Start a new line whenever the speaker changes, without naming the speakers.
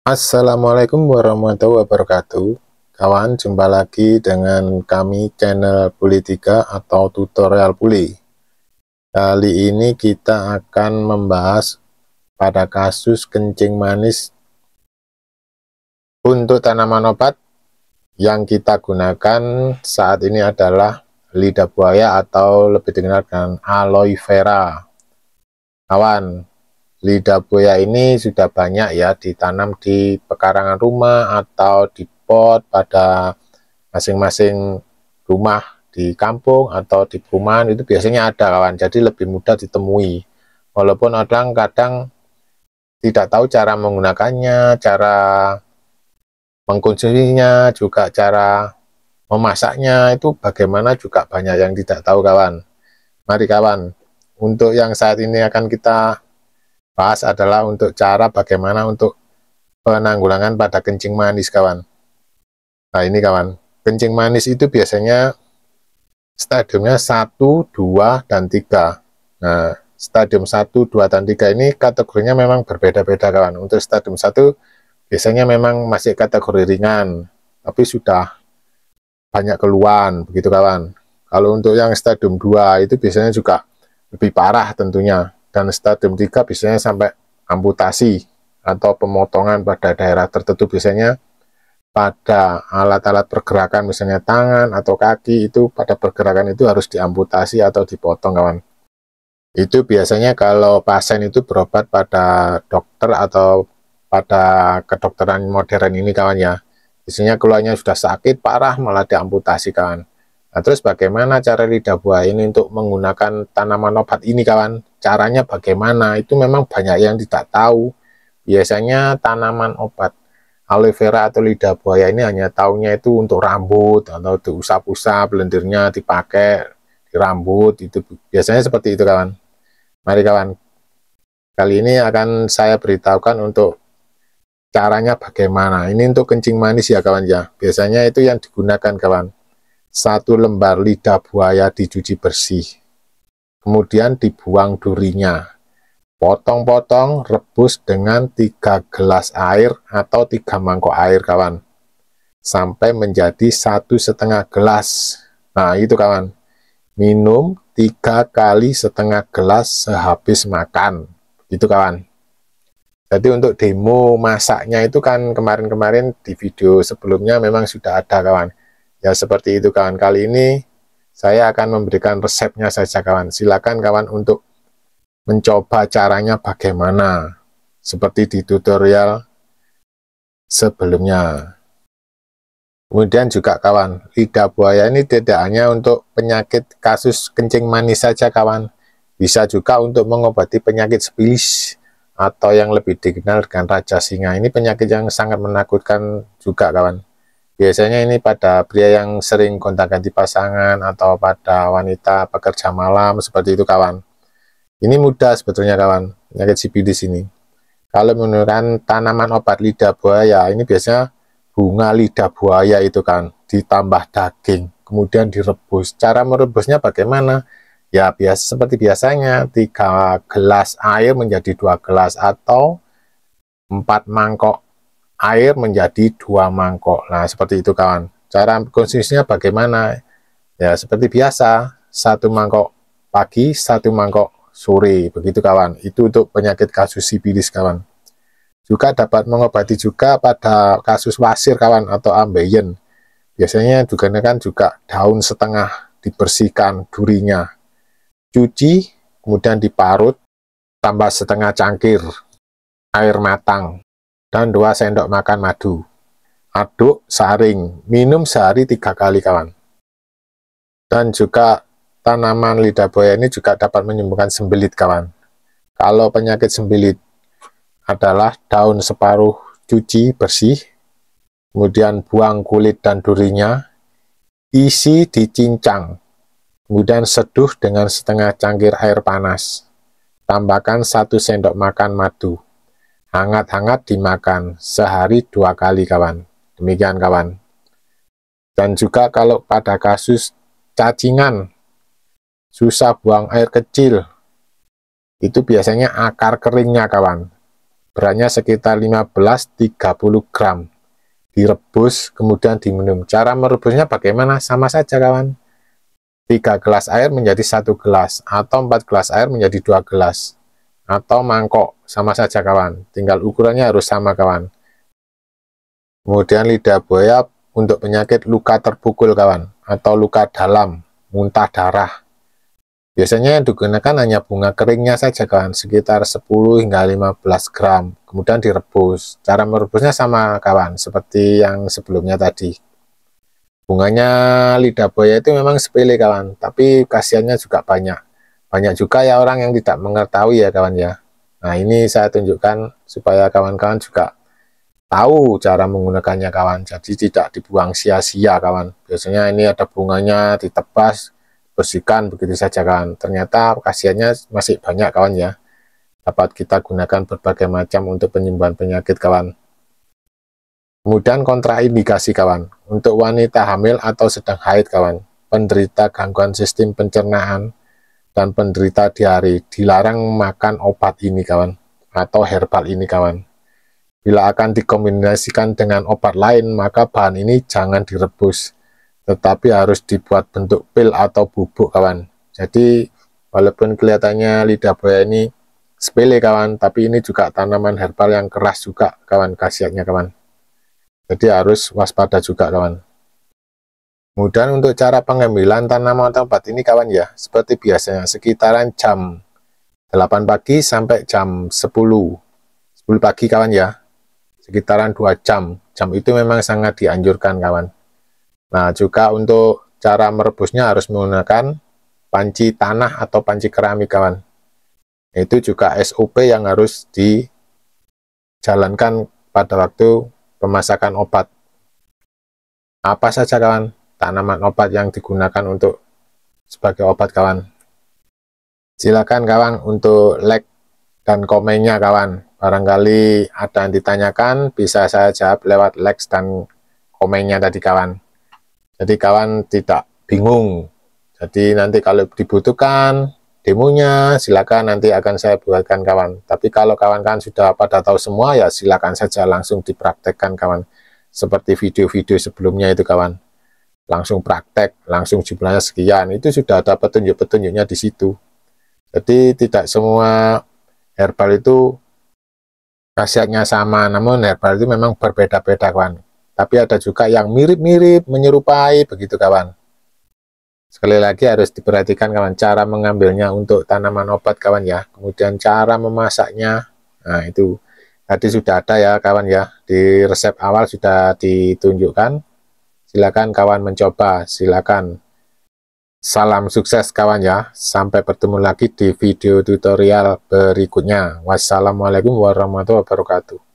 Assalamualaikum warahmatullahi wabarakatuh. Kawan, jumpa lagi dengan kami channel Puli3 atau tutorial Puli. Kali ini kita akan membahas pada kasus kencing manis untuk tanaman obat yang kita gunakan saat ini adalah lidah buaya atau lebih dikenal dengan aloe vera. Kawan, lidah buaya ini sudah banyak ya ditanam di pekarangan rumah atau di pot pada masing-masing rumah di kampung atau di perumahan. Itu biasanya ada, kawan, jadi lebih mudah ditemui, walaupun orang kadang tidak tahu cara menggunakannya, cara mengkonsumsinya, juga cara memasaknya itu bagaimana, juga banyak yang tidak tahu, kawan. Mari kawan, untuk yang saat ini akan kita bahas adalah untuk cara bagaimana untuk penanggulangan pada kencing manis, kawan. Nah ini kawan, kencing manis itu biasanya stadiumnya 1, 2, dan 3. Nah, stadium 1, 2, dan 3 ini kategorinya memang berbeda-beda, kawan. Untuk stadium 1 biasanya memang masih kategori ringan, tapi sudah banyak keluhan, begitu kawan. Kalau untuk yang stadium 2 itu biasanya juga lebih parah tentunya. Dan stadium 3 biasanya sampai amputasi atau pemotongan pada daerah tertentu, biasanya pada alat-alat pergerakan, misalnya tangan atau kaki, itu pada pergerakan itu harus diamputasi atau dipotong, kawan. Itu biasanya kalau pasien itu berobat pada dokter atau pada kedokteran modern ini, kawan ya. Biasanya keluarnya sudah sakit parah malah diamputasi, kawan. Nah, terus bagaimana cara lidah buaya ini untuk menggunakan tanaman obat ini, kawan? Caranya bagaimana? Itu memang banyak yang tidak tahu. Biasanya tanaman obat aloe vera atau lidah buaya ini hanya taunya itu untuk rambut atau diusap-usap, lendirnya dipakai di rambut, itu biasanya seperti itu, kawan. Mari kawan, kali ini akan saya beritahukan untuk caranya bagaimana. Ini untuk kencing manis ya, kawan ya. Biasanya itu yang digunakan, kawan. 1 lembar lidah buaya dicuci bersih, kemudian dibuang durinya, potong-potong, rebus dengan 3 gelas air atau 3 mangkok air, kawan, sampai menjadi 1,5 gelas. Nah itu, kawan, minum 3 kali setengah gelas sehabis makan, gitu, kawan. Jadi untuk demo masaknya itu kan kemarin-kemarin di video sebelumnya memang sudah ada, kawan. Ya seperti itu, kawan. Kali ini saya akan memberikan resepnya saja, kawan. Silakan kawan untuk mencoba caranya bagaimana, seperti di tutorial sebelumnya. Kemudian juga, kawan, lidah buaya ini tidak hanya untuk penyakit kasus kencing manis saja, kawan. Bisa juga untuk mengobati penyakit sifilis atau yang lebih dikenal dengan raja singa. Ini penyakit yang sangat menakutkan juga, kawan. Biasanya ini pada pria yang sering gonta-ganti pasangan atau pada wanita pekerja malam, seperti itu, kawan. Ini mudah sebetulnya, kawan, penyakit sifilis ini. Kalau menggunakan tanaman obat lidah buaya, ini biasanya bunga lidah buaya itu, kan, ditambah daging, kemudian direbus. Cara merebusnya bagaimana? Ya biasa seperti biasanya, 3 gelas air menjadi 2 gelas atau 4 mangkok air menjadi 2 mangkok. Nah seperti itu, kawan. Cara konsumsinya bagaimana? Ya seperti biasa, 1 mangkok pagi, 1 mangkok sore, begitu, kawan. Itu untuk penyakit kasus sifilis, kawan. Juga dapat mengobati juga pada kasus wasir, kawan, atau ambeien. Biasanya digunakan juga daun setengah, dibersihkan durinya, cuci, kemudian diparut, tambah setengah cangkir air matang, dan 2 sendok makan madu. Aduk, saring, minum sehari 3 kali, kawan. Dan juga tanaman lidah buaya ini juga dapat menyembuhkan sembelit, kawan. Kalau penyakit sembelit adalah daun separuh, cuci bersih, kemudian buang kulit dan durinya, isi dicincang, kemudian seduh dengan setengah cangkir air panas, tambahkan 1 sendok makan madu, hangat-hangat dimakan, sehari 2 kali, kawan. Demikian, kawan. Dan juga kalau pada kasus cacingan, susah buang air kecil, itu biasanya akar keringnya, kawan. beratnya sekitar 15-30 gram, direbus kemudian diminum. Cara merebusnya bagaimana? Sama saja kawan, 3 gelas air menjadi 1 gelas, atau 4 gelas air menjadi 2 gelas, atau mangkok, sama saja kawan, tinggal ukurannya harus sama kawan. Kemudian lidah buaya untuk penyakit luka terpukul kawan, atau luka dalam, muntah darah. Biasanya yang digunakan hanya bunga keringnya saja kawan, sekitar 10 hingga 15 gram, kemudian direbus. Cara merebusnya sama kawan, seperti yang sebelumnya tadi. Bunganya lidah buaya itu memang sepele kawan, tapi khasiatnya juga banyak. Banyak juga ya orang yang tidak mengetahui ya kawan ya. Nah ini saya tunjukkan supaya kawan-kawan juga tahu cara menggunakannya kawan, jadi tidak dibuang sia-sia kawan. Biasanya ini ada bunganya, ditebas, bersihkan begitu saja kawan, ternyata khasiatnya masih banyak kawan ya, dapat kita gunakan berbagai macam untuk penyembuhan penyakit kawan. Kemudian kontraindikasi kawan, untuk wanita hamil atau sedang haid kawan, penderita gangguan sistem pencernaan, dan penderita diare dilarang makan obat ini kawan, atau herbal ini kawan. Bila akan dikombinasikan dengan obat lain, maka bahan ini jangan direbus, tetapi harus dibuat bentuk pil atau bubuk kawan. Jadi walaupun kelihatannya lidah buaya ini sepele kawan, tapi ini juga tanaman herbal yang keras juga kawan khasiatnya kawan. Jadi harus waspada juga kawan. Kemudian untuk cara pengambilan tanaman obat ini kawan ya, seperti biasanya sekitaran jam 8 pagi sampai jam 10 pagi kawan ya, sekitaran 2 jam. Jam itu memang sangat dianjurkan kawan. Nah juga untuk cara merebusnya harus menggunakan panci tanah atau panci keramik kawan. Itu juga SOP yang harus dijalankan pada waktu pemasakan obat. Apa saja kawan tanaman obat yang digunakan untuk sebagai obat kawan? Silakan kawan untuk like dan komennya kawan. Barangkali ada yang ditanyakan, bisa saya jawab lewat like dan komennya tadi kawan. Jadi kawan tidak bingung. Jadi nanti kalau dibutuhkan demonya, silakan nanti akan saya buatkan kawan. Tapi kalau kawan-kawan sudah pada tahu semua, ya silakan saja langsung dipraktekkan kawan. Seperti video-video sebelumnya itu kawan. Langsung praktek, langsung jumlahnya sekian. Itu sudah ada petunjuk-petunjuknya di situ. Jadi tidak semua herbal itu khasiatnya sama, namun herbal itu memang berbeda-beda kawan. Tapi ada juga yang mirip-mirip, menyerupai begitu kawan. Sekali lagi harus diperhatikan kawan, cara mengambilnya untuk tanaman obat kawan ya. Kemudian cara memasaknya, nah itu tadi sudah ada ya kawan ya, di resep awal sudah ditunjukkan. Silakan kawan mencoba, silakan. Salam sukses kawan ya, sampai bertemu lagi di video tutorial berikutnya. Wassalamualaikum warahmatullahi wabarakatuh.